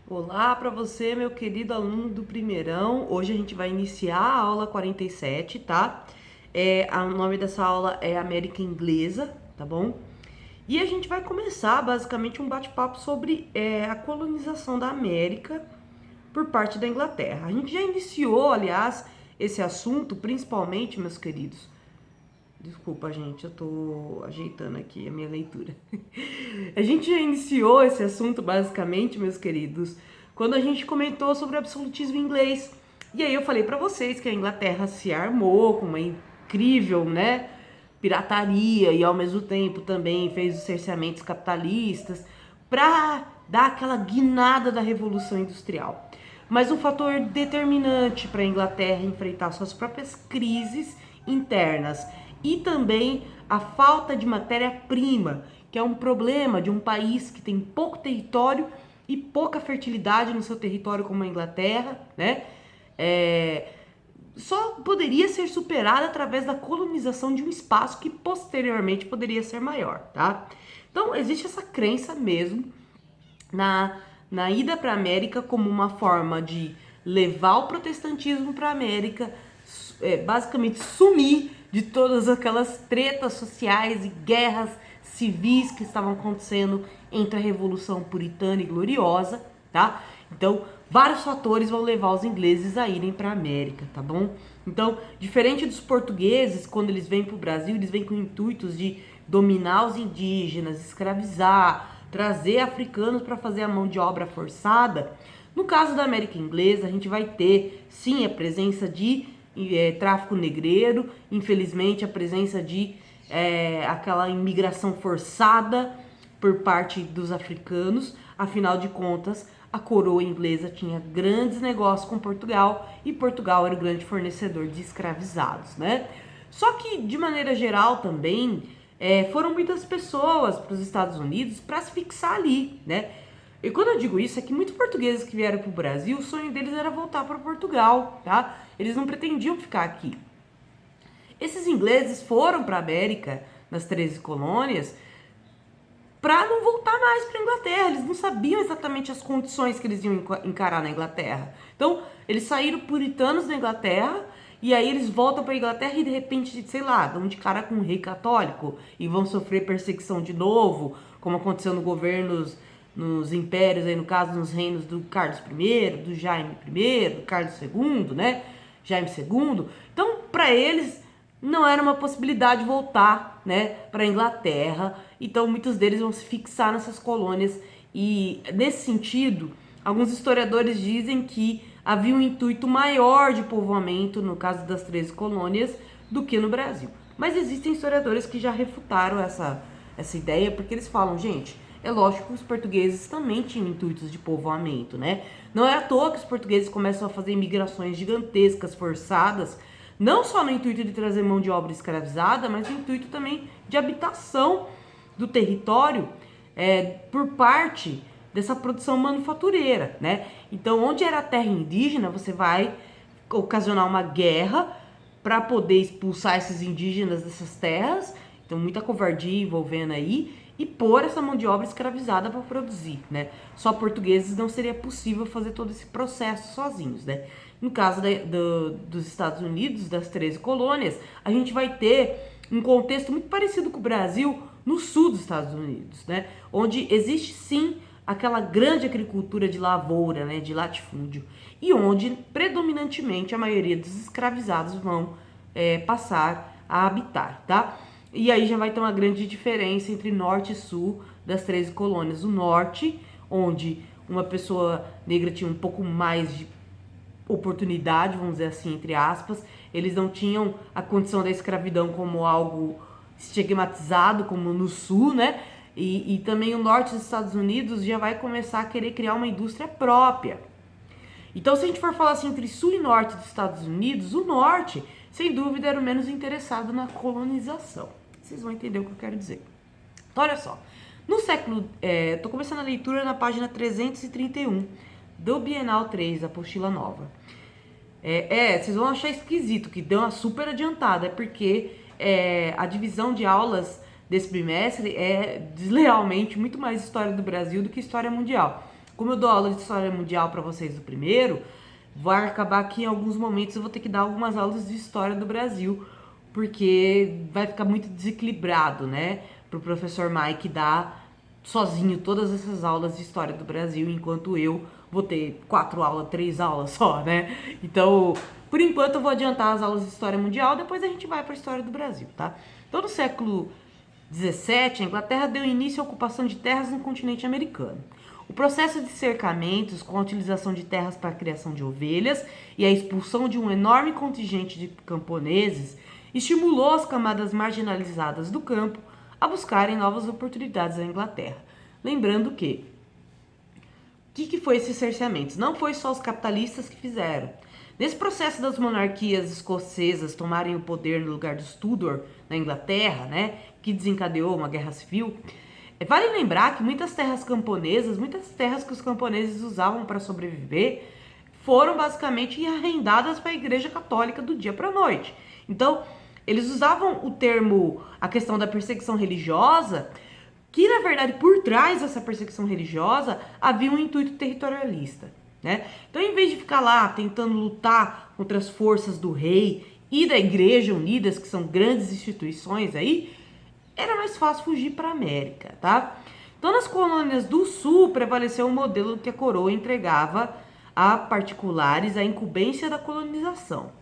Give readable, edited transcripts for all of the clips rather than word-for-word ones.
Olá para você, meu querido aluno do primeirão. Hoje a gente vai iniciar a aula 47, tá? O nome dessa aula é América Inglesa, tá bom? E a gente vai começar basicamente um bate-papo sobre a colonização da América por parte da Inglaterra. A gente já iniciou, aliás, esse assunto, principalmente, meus queridos. Desculpa, gente, eu tô ajeitando aqui a minha leitura. A gente já iniciou esse assunto, basicamente, meus queridos, quando a gente comentou sobre o absolutismo inglês. E aí eu falei para vocês que a Inglaterra se armou com uma incrível, né, pirataria e ao mesmo tempo também fez os cerceamentos capitalistas para dar aquela guinada da Revolução Industrial. Mas um fator determinante para a Inglaterra enfrentar suas próprias crises internas e também a falta de matéria-prima, que é um problema de um país que tem pouco território e pouca fertilidade no seu território como a Inglaterra, né? Só poderia ser superada através da colonização de um espaço que posteriormente poderia ser maior, tá? Então existe essa crença mesmo na ida para a América como uma forma de levar o protestantismo para a América, basicamente sumir de todas aquelas tretas sociais e guerras civis que estavam acontecendo entre a Revolução Puritana e Gloriosa, tá? Então, vários fatores vão levar os ingleses a irem para a América, tá bom? Então, diferente dos portugueses, quando eles vêm para o Brasil, eles vêm com intuitos de dominar os indígenas, escravizar, trazer africanos para fazer a mão de obra forçada. No caso da América Inglesa, a gente vai ter, sim, a presença de tráfico negreiro, infelizmente a presença de aquela imigração forçada por parte dos africanos. Afinal de contas, a coroa inglesa tinha grandes negócios com Portugal e Portugal era o grande fornecedor de escravizados, né? Só que, de maneira geral, também foram muitas pessoas para os Estados Unidos para se fixar ali, né? E quando eu digo isso, é que muitos portugueses que vieram para o Brasil, o sonho deles era voltar para Portugal, tá? Eles não pretendiam ficar aqui. Esses ingleses foram para a América, nas 13 colônias, para não voltar mais para a Inglaterra. Eles não sabiam exatamente as condições que eles iam encarar na Inglaterra. Então, eles saíram puritanos da Inglaterra e aí eles voltam para a Inglaterra e de repente, sei lá, dão de cara com um rei católico e vão sofrer perseguição de novo, como aconteceu nos impérios, aí no caso nos reinos do Carlos I, do Jaime I, do Carlos II, né? Jaime II. Então, para eles não era uma possibilidade voltar, né, para a Inglaterra. Então, muitos deles vão se fixar nessas colônias e nesse sentido, alguns historiadores dizem que havia um intuito maior de povoamento no caso das 13 colônias do que no Brasil. Mas existem historiadores que já refutaram essa ideia, porque eles falam, gente, é lógico que os portugueses também tinham intuitos de povoamento, né? Não é à toa que os portugueses começam a fazer imigrações gigantescas, forçadas, não só no intuito de trazer mão de obra escravizada, mas no intuito também de habitação do território por parte dessa produção manufatureira, né? Então, onde era terra indígena, você vai ocasionar uma guerra para poder expulsar esses indígenas dessas terras. Então, muita covardia envolvendo aí e pôr essa mão de obra escravizada para produzir, né? Só portugueses não seria possível fazer todo esse processo sozinhos, né? No caso dos Estados Unidos, das 13 colônias, a gente vai ter um contexto muito parecido com o Brasil no sul dos Estados Unidos, né? Onde existe sim aquela grande agricultura de lavoura, né, de latifúndio, e onde predominantemente a maioria dos escravizados vão passar a habitar, tá? E aí já vai ter uma grande diferença entre norte e sul das 13 colônias. O norte, onde uma pessoa negra tinha um pouco mais de oportunidade, vamos dizer assim, entre aspas, eles não tinham a condição da escravidão como algo estigmatizado, como no sul, né? E também o norte dos Estados Unidos já vai começar a querer criar uma indústria própria. Então, se a gente for falar assim entre sul e norte dos Estados Unidos, o norte, sem dúvida, era o menos interessado na colonização. Vocês vão entender o que eu quero dizer. Então, olha só. No século... tô começando a leitura na página 331 do Bienal 3, apostila nova. Vocês vão achar esquisito, que deu uma super adiantada, porque a divisão de aulas desse bimestre é deslealmente muito mais história do Brasil do que história mundial. como eu dou aula de história mundial para vocês do primeiro, vai acabar que em alguns momentos eu vou ter que dar algumas aulas de história do Brasil, porque vai ficar muito desequilibrado, né? Pro professor Mike dar sozinho todas essas aulas de história do Brasil, enquanto eu vou ter 4 aulas, 3 aulas só, né? Então, por enquanto eu vou adiantar as aulas de história mundial, depois a gente vai para a história do Brasil, tá? Então, no século 17, a Inglaterra deu início à ocupação de terras no continente americano. O processo de cercamentos, com a utilização de terras para a criação de ovelhas e a expulsão de um enorme contingente de camponeses, estimulou as camadas marginalizadas do campo a buscarem novas oportunidades na Inglaterra. Lembrando que o que foi esses cerceamentos? Não foi só os capitalistas que fizeram. Nesse processo das monarquias escocesas tomarem o poder no lugar dos Tudor na Inglaterra, né, que desencadeou uma guerra civil, vale lembrar que muitas terras camponesas, muitas terras que os camponeses usavam para sobreviver, foram basicamente arrendadas para a Igreja Católica do dia para a noite. Então, eles usavam o termo, a questão da perseguição religiosa, que na verdade por trás dessa perseguição religiosa havia um intuito territorialista, né? Então, em vez de ficar lá tentando lutar contra as forças do rei e da Igreja Unidas, que são grandes instituições aí, era mais fácil fugir para a América, tá? Então, nas colônias do Sul, prevaleceu um modelo que a coroa entregava a particulares a incumbência da colonização.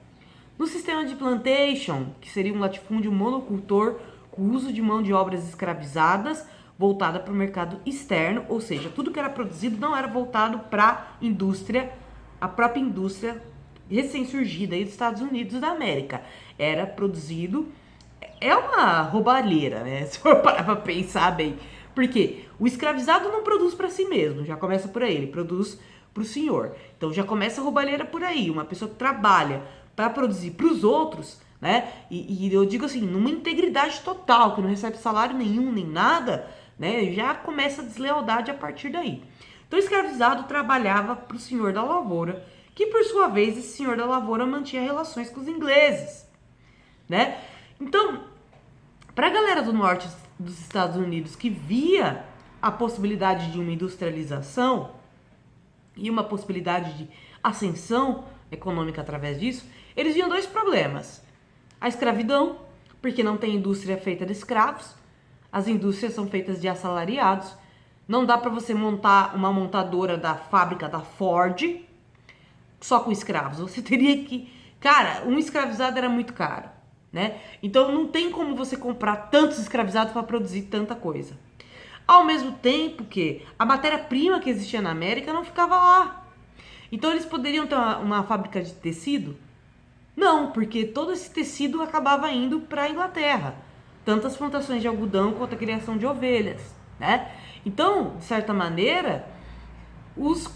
No sistema de plantation, que seria um latifúndio monocultor com uso de mão de obras escravizadas, voltada para o mercado externo, ou seja, tudo que era produzido não era voltado para a indústria, a própria indústria recém-surgida aí dos Estados Unidos da América. Era produzido... É uma roubalheira, né? Se for parar pra pensar bem. Porque o escravizado não produz para si mesmo, já começa por aí, ele produz para o senhor. Então já começa a roubalheira por aí. Uma pessoa que trabalha para produzir para os outros, né? E eu digo assim, numa integridade total, que não recebe salário nenhum, nem nada, né? Já começa a deslealdade a partir daí. Então o escravizado trabalhava para o senhor da lavoura, que por sua vez esse senhor da lavoura mantinha relações com os ingleses, né? Então, para a galera do norte dos Estados Unidos que via a possibilidade de uma industrialização e uma possibilidade de ascensão econômica através disso, eles viam 2 problemas. A escravidão, porque não tem indústria feita de escravos, as indústrias são feitas de assalariados, não dá para você montar uma montadora da fábrica da Ford só com escravos, você teria que... Cara, um escravizado era muito caro, né? Então não tem como você comprar tantos escravizados para produzir tanta coisa. Ao mesmo tempo que a matéria-prima que existia na América não ficava lá. Então eles poderiam ter uma fábrica de tecido? Não, porque todo esse tecido acabava indo para a Inglaterra. Tanto as plantações de algodão quanto a criação de ovelhas, né? Então, de certa maneira, os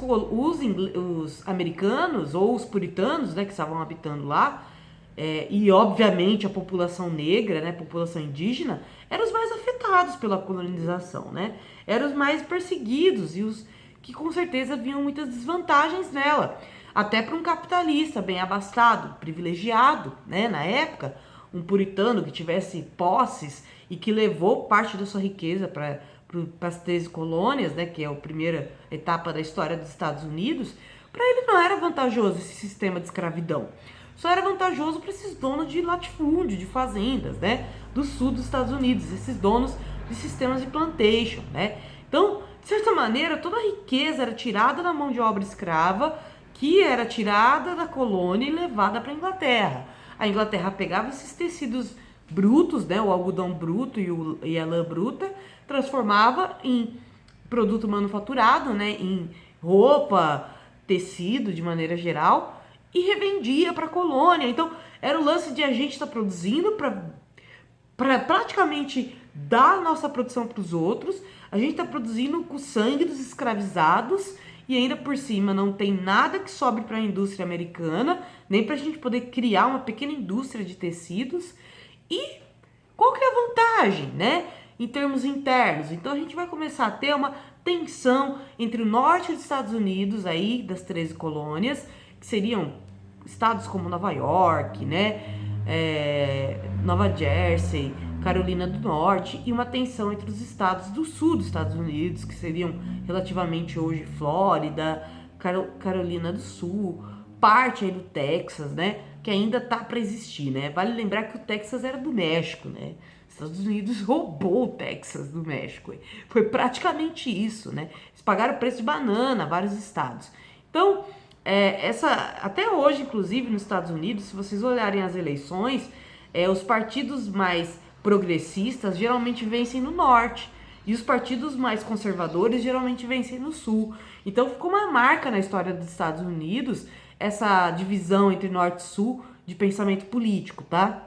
americanos ou os puritanos, né, que estavam habitando lá, e obviamente a população negra, né, a população indígena, eram os mais afetados pela colonização, né? Eram os mais perseguidos e os que com certeza viam muitas desvantagens nela. Até para um capitalista bem abastado, privilegiado, né, na época, um puritano que tivesse posses e que levou parte da sua riqueza para as 13 colônias, né, que é a primeira etapa da história dos Estados Unidos, para ele não era vantajoso esse sistema de escravidão. Só era vantajoso para esses donos de latifúndio, de fazendas, né, do sul dos Estados Unidos, esses donos de sistemas de plantation, né. Então, de certa maneira, toda a riqueza era tirada da mão de obra escrava, que era tirada da colônia e levada para a Inglaterra. A Inglaterra pegava esses tecidos brutos, né, o algodão bruto e a lã bruta, transformava em produto manufaturado, né, em roupa, tecido de maneira geral, e revendia para a colônia. Então, era o lance de a gente estar produzindo para praticamente dar a nossa produção para os outros, a gente está produzindo com o sangue dos escravizados e ainda por cima não tem nada que sobre para a indústria americana, nem para a gente poder criar uma pequena indústria de tecidos. E qual que é a vantagem, né, em termos internos? Então a gente vai começar a ter uma tensão entre o norte dos Estados Unidos, aí das 13 colônias, que seriam estados como Nova York, né, Nova Jersey, Carolina do Norte, e uma tensão entre os estados do sul dos Estados Unidos, que seriam relativamente hoje Flórida, Carolina do Sul, parte aí do Texas, né, que ainda tá para existir, né? Vale lembrar que o Texas era do México, né? Estados Unidos roubou o Texas do México. Foi praticamente isso, né? Eles pagaram o preço de banana, vários estados. Então, até hoje, inclusive, nos Estados Unidos, se vocês olharem as eleições, os partidos mais progressistas geralmente vencem no norte. E os partidos mais conservadores geralmente vencem no sul. Então, ficou uma marca na história dos Estados Unidos essa divisão entre norte e sul de pensamento político, tá?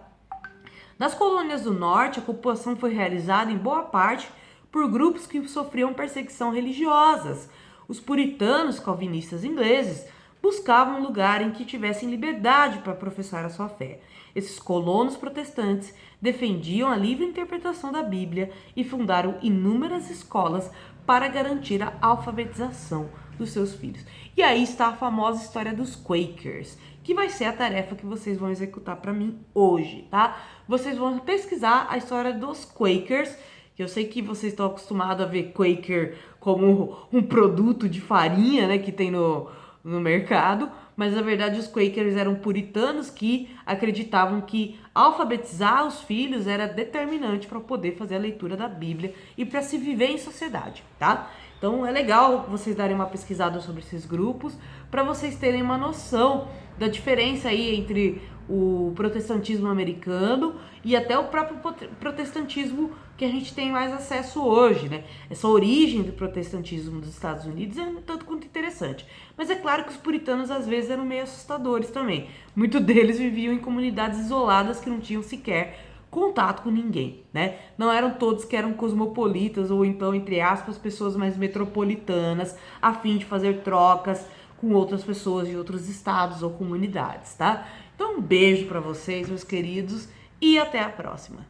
Nas colônias do norte, a ocupação foi realizada em boa parte por grupos que sofriam perseguição religiosas. Os puritanos calvinistas ingleses buscavam um lugar em que tivessem liberdade para professar a sua fé. Esses colonos protestantes defendiam a livre interpretação da Bíblia e fundaram inúmeras escolas para garantir a alfabetização dos seus filhos. E aí está a famosa história dos Quakers, que vai ser a tarefa que vocês vão executar para mim hoje, tá? Vocês vão pesquisar a história dos Quakers, que eu sei que vocês estão acostumados a ver Quaker como um produto de farinha, né, que tem no mercado, mas na verdade os Quakers eram puritanos que acreditavam que alfabetizar os filhos era determinante para poder fazer a leitura da Bíblia e para se viver em sociedade, tá? Então é legal vocês darem uma pesquisada sobre esses grupos para vocês terem uma noção da diferença aí entre o protestantismo americano e até o próprio protestantismo que a gente tem mais acesso hoje, né? Essa origem do protestantismo dos Estados Unidos é um tanto quanto interessante. Mas é claro que os puritanos às vezes eram meio assustadores também. Muitos deles viviam em comunidades isoladas que não tinham sequer contato com ninguém, né? Não eram todos que eram cosmopolitas ou então, entre aspas, pessoas mais metropolitanas, a fim de fazer trocas com outras pessoas de outros estados ou comunidades, tá? Então, um beijo para vocês, meus queridos, e até a próxima.